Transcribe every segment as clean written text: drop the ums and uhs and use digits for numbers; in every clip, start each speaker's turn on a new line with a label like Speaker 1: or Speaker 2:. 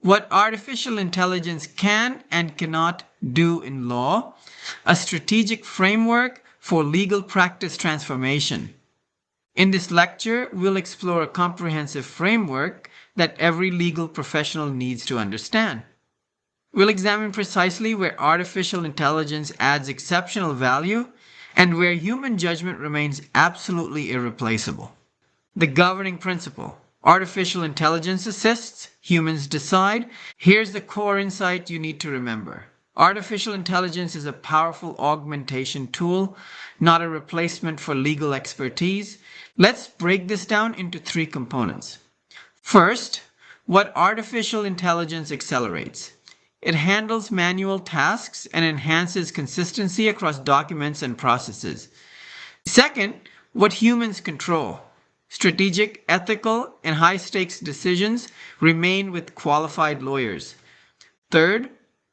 Speaker 1: what artificial intelligence can and cannot do in law, a strategic framework for legal practice transformation. In this lecture, we'll explore a comprehensive framework that every legal professional needs to understand. We'll examine precisely where artificial intelligence adds exceptional value and where human judgment remains absolutely irreplaceable. The governing principle: artificial intelligence assists, humans decide. Here's the core insight you need to remember. Artificial intelligence is a powerful augmentation tool, not a replacement for legal expertise. Let's break this down into three components. First, what artificial intelligence accelerates. It handles manual tasks and enhances consistency across documents and processes. Second, what humans control. Strategic, ethical, and high-stakes decisions remain with qualified lawyers. Third,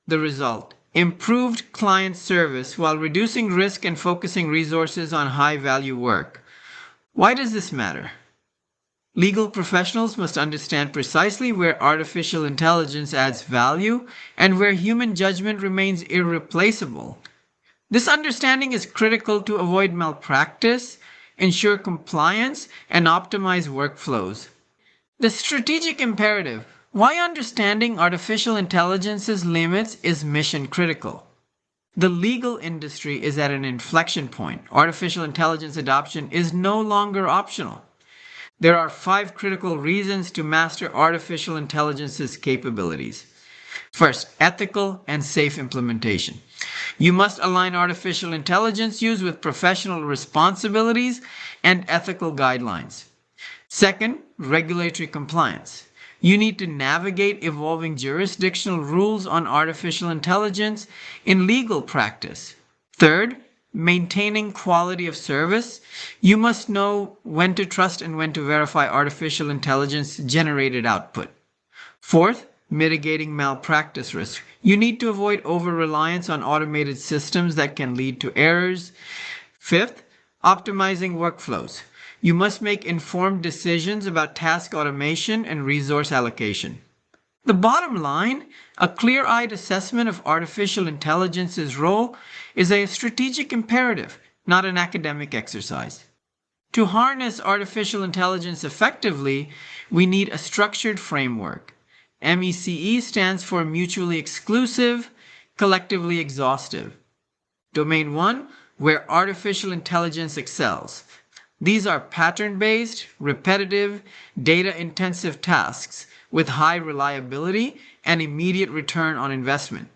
Speaker 1: the result: improved client service while reducing risk and focusing resources on high-value work. Why does this matter? Legal professionals must understand precisely where artificial intelligence adds value and where human judgment remains irreplaceable. This understanding is critical to avoid malpractice, ensure compliance, and optimize workflows. The strategic imperative: why understanding artificial intelligence's limits is mission critical. The legal industry is at an inflection point. Artificial intelligence adoption is no longer optional. There are 5 critical reasons to master artificial intelligence's capabilities. First, ethical and safe implementation. You must align artificial intelligence use with professional responsibilities and ethical guidelines. Second, regulatory compliance. You need to navigate evolving jurisdictional rules on artificial intelligence in legal practice. Third, maintaining quality of service. You must know when to trust and when to verify artificial intelligence generated output. Fourth, mitigating malpractice risk. You need to avoid over-reliance on automated systems that can lead to errors. Fifth, optimizing workflows. You must make informed decisions about task automation and resource allocation. The bottom line: a clear-eyed assessment of artificial intelligence's role is a strategic imperative, not an academic exercise. To harness artificial intelligence effectively, we need a structured framework. MECE stands for mutually exclusive, collectively exhaustive. Domain 1, where artificial intelligence excels. These are pattern-based, repetitive, data-intensive tasks with high reliability and immediate return on investment.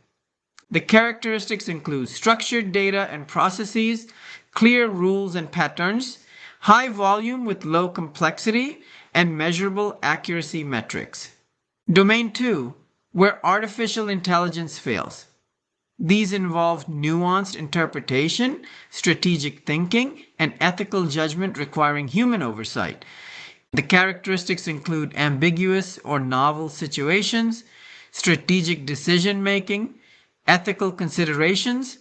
Speaker 1: The characteristics include structured data and processes, clear rules and patterns, high volume with low complexity, and measurable accuracy metrics. Domain 2, where artificial intelligence fails. These involve nuanced interpretation, strategic thinking, and ethical judgment requiring human oversight. The characteristics include ambiguous or novel situations, strategic decision-making, ethical considerations,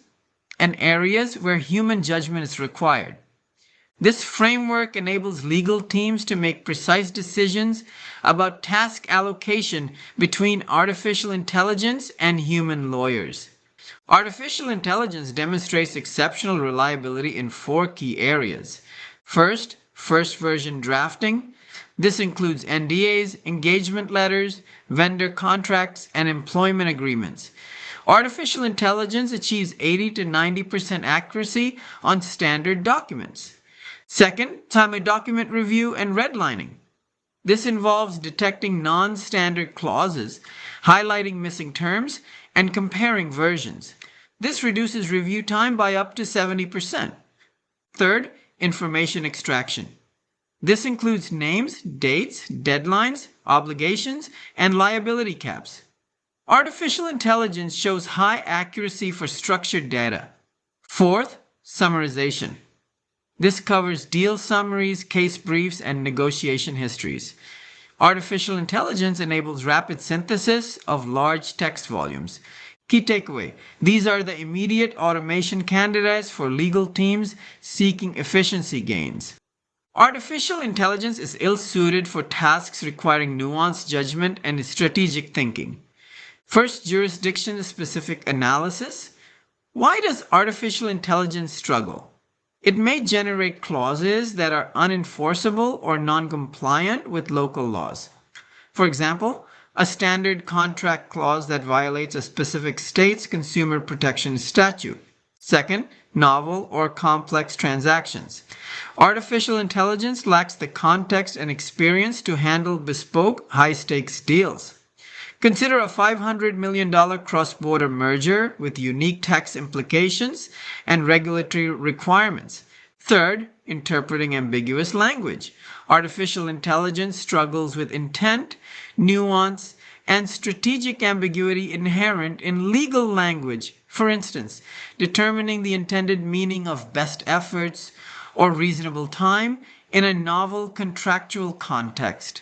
Speaker 1: and areas where human judgment is required. This framework enables legal teams to make precise decisions about task allocation between artificial intelligence and human lawyers. Artificial intelligence demonstrates exceptional reliability in 4 key areas. First version drafting. This includes NDAs, engagement letters, vendor contracts, and employment agreements. Artificial intelligence achieves 80 to 90% accuracy on standard documents. Second, timely document review and redlining. This involves detecting non-standard clauses, highlighting missing terms, and comparing versions. This reduces review time by up to 70%. Third, information extraction. This includes names, dates, deadlines, obligations, and liability caps. Artificial intelligence shows high accuracy for structured data. Fourth, summarization. This covers deal summaries, case briefs, and negotiation histories. Artificial intelligence enables rapid synthesis of large text volumes. Key takeaway: these are the immediate automation candidates for legal teams seeking efficiency gains. Artificial intelligence is ill-suited for tasks requiring nuanced judgment and strategic thinking. First, jurisdiction-specific analysis. Why does artificial intelligence struggle? It may generate clauses that are unenforceable or non-compliant with local laws. For example, a standard contract clause that violates a specific state's consumer protection statute. Second, novel or complex transactions. Artificial intelligence lacks the context and experience to handle bespoke, high-stakes deals. Consider a $500 million cross-border merger with unique tax implications and regulatory requirements. Third, interpreting ambiguous language. Artificial intelligence struggles with intent, nuance, and strategic ambiguity inherent in legal language. For instance, determining the intended meaning of best efforts or reasonable time in a novel contractual context.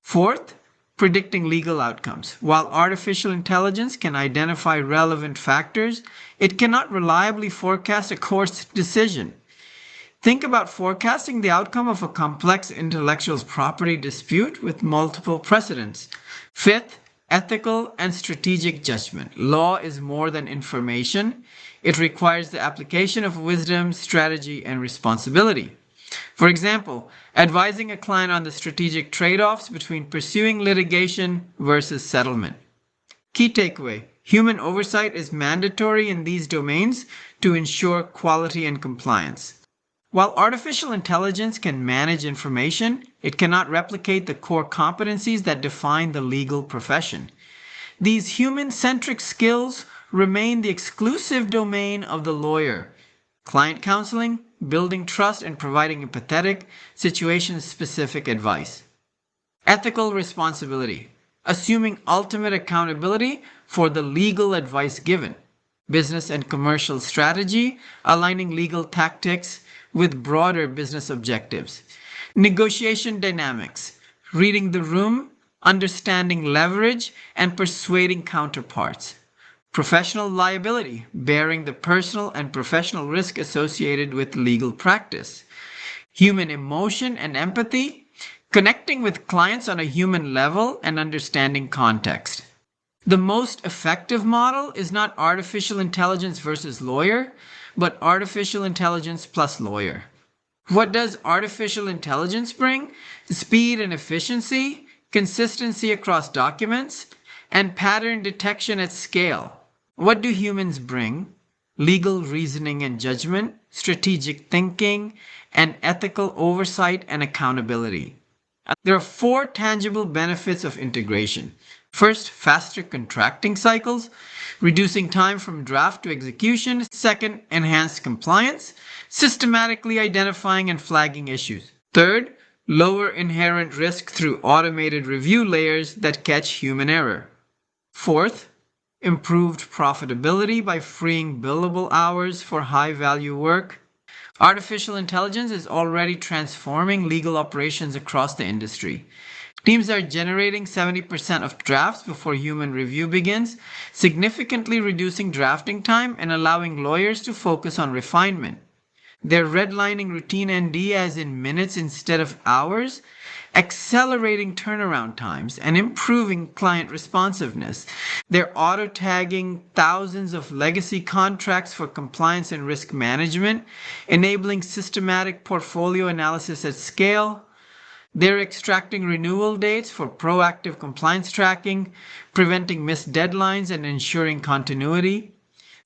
Speaker 1: Fourth, predicting legal outcomes. While artificial intelligence can identify relevant factors, it cannot reliably forecast a court's decision. Think about forecasting the outcome of a complex intellectual property dispute with multiple precedents. Fifth, ethical and strategic judgment. Law is more than information. It requires the application of wisdom, strategy, and responsibility. For example, advising a client on the strategic trade-offs between pursuing litigation versus settlement. Key takeaway: human oversight is mandatory in these domains to ensure quality and compliance. While artificial intelligence can manage information, it cannot replicate the core competencies that define the legal profession. These human-centric skills remain the exclusive domain of the lawyer. Client counseling, building trust, and providing empathetic, situation-specific advice. Ethical responsibility. Assuming ultimate accountability for the legal advice given. Business and commercial strategy. Aligning legal tactics with broader business objectives. Negotiation dynamics. Reading the room, understanding leverage, and persuading counterparts. Professional liability, bearing the personal and professional risk associated with legal practice. Human emotion and empathy, connecting with clients on a human level and understanding context. The most effective model is not artificial intelligence versus lawyer, but artificial intelligence plus lawyer. What does artificial intelligence bring? Speed and efficiency, consistency across documents, and pattern detection at scale. What do humans bring? Legal reasoning and judgment, strategic thinking, and ethical oversight and accountability. There are 4 tangible benefits of integration. First, faster contracting cycles, reducing time from draft to execution. Second, enhanced compliance, systematically identifying and flagging issues. Third, lower inherent risk through automated review layers that catch human error. Fourth, improved profitability by freeing billable hours for high-value work. Artificial intelligence is already transforming legal operations across the industry. Teams are generating 70% of drafts before human review begins, significantly reducing drafting time and allowing lawyers to focus on refinement. They're redlining routine ND as in minutes instead of hours, accelerating turnaround times and improving client responsiveness. They're auto-tagging thousands of legacy contracts for compliance and risk management, enabling systematic portfolio analysis at scale. They're extracting renewal dates for proactive compliance tracking, preventing missed deadlines and ensuring continuity.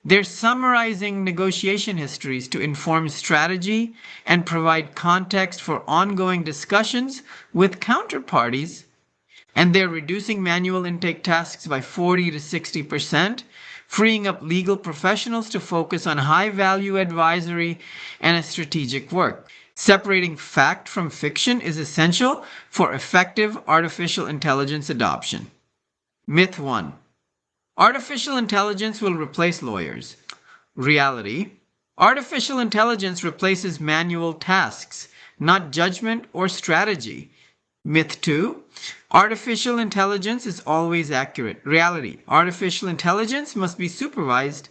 Speaker 1: They're summarizing negotiation histories to inform strategy and provide context for ongoing discussions with counterparties. And they're reducing manual intake tasks by 40 to 60%, freeing up legal professionals to focus on high-value advisory and strategic work. Separating fact from fiction is essential for effective artificial intelligence adoption. Myth 1. Artificial intelligence will replace lawyers. Reality: artificial intelligence replaces manual tasks, not judgment or strategy. Myth 2. Artificial intelligence is always accurate. Reality: artificial intelligence must be supervised.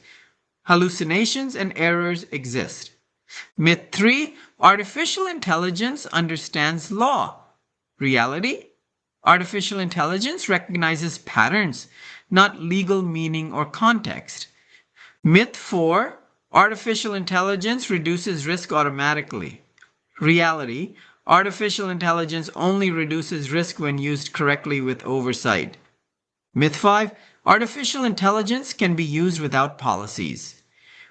Speaker 1: Hallucinations and errors exist. Myth 3. Artificial intelligence understands law. Reality: Artificial intelligence recognizes patterns, not legal meaning or context. Myth 4. Artificial intelligence reduces risk automatically. Reality. Artificial intelligence only reduces risk when used correctly with oversight. Myth 5. Artificial intelligence can be used without policies.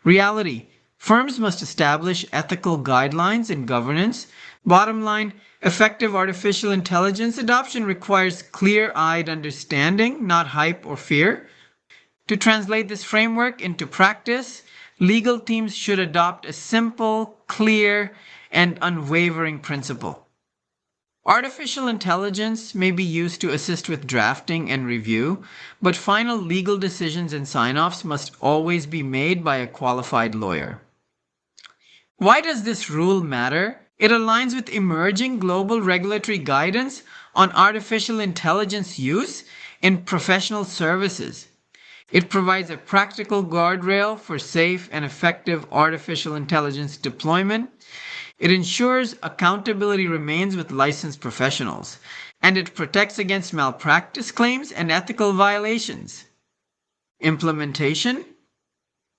Speaker 1: Reality. Firms must establish ethical guidelines and governance. Bottom line, effective artificial intelligence adoption requires clear-eyed understanding, not hype or fear. To translate this framework into practice, legal teams should adopt a simple, clear, and unwavering principle. Artificial intelligence may be used to assist with drafting and review, but final legal decisions and sign-offs must always be made by a qualified lawyer. Why does this rule matter? It aligns with emerging global regulatory guidance on artificial intelligence use in professional services. It provides a practical guardrail for safe and effective artificial intelligence deployment. It ensures accountability remains with licensed professionals, and it protects against malpractice claims and ethical violations. Implementation.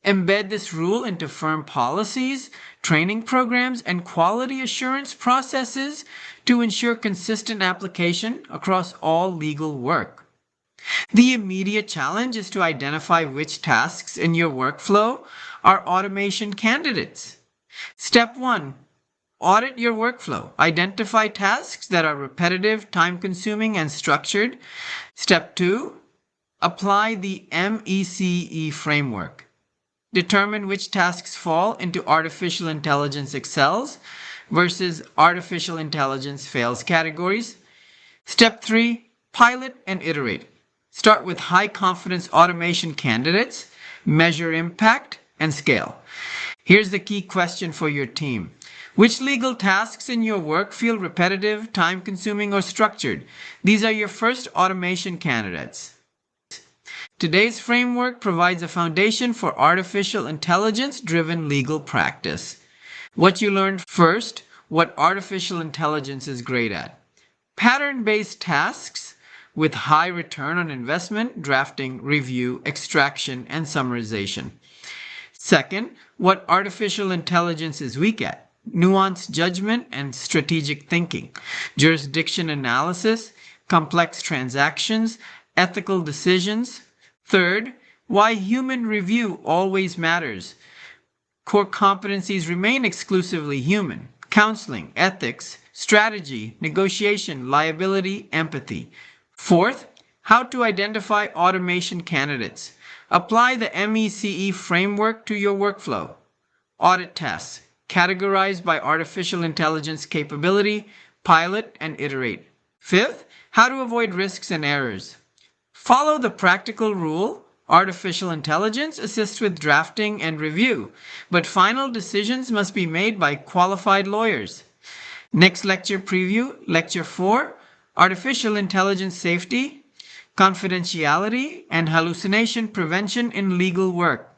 Speaker 1: Embed this rule into firm policies, training programs, and quality assurance processes to ensure consistent application across all legal work. The immediate challenge is to identify which tasks in your workflow are automation candidates. Step 1. Audit your workflow. Identify tasks that are repetitive, time-consuming, and structured. Step 2. Apply the MECE framework. Determine which tasks fall into artificial intelligence excels versus artificial intelligence fails categories. Step 3. Pilot and iterate. Start with high-confidence automation candidates, measure impact, and scale. Here's the key question for your team. Which legal tasks in your work feel repetitive, time-consuming, or structured? These are your first automation candidates. Today's framework provides a foundation for artificial intelligence-driven legal practice. What you learned first, what artificial intelligence is great at. Pattern-based tasks with high return on investment, drafting, review, extraction, and summarization. Second, what artificial intelligence is weak at. Nuanced judgment and strategic thinking, jurisdiction analysis, complex transactions, ethical decisions. Third, why human review always matters. Core competencies remain exclusively human. Counseling, ethics, strategy, negotiation, liability, empathy. Fourth, how to identify automation candidates. Apply the MECE framework to your workflow. Audit tasks. Categorize by artificial intelligence capability, pilot, and iterate. Fifth, how to avoid risks and errors. Follow the practical rule. Artificial intelligence assists with drafting and review, but final decisions must be made by qualified lawyers. Next lecture preview, Lecture 4, Artificial Intelligence Safety, Confidentiality, and Hallucination Prevention in Legal Work.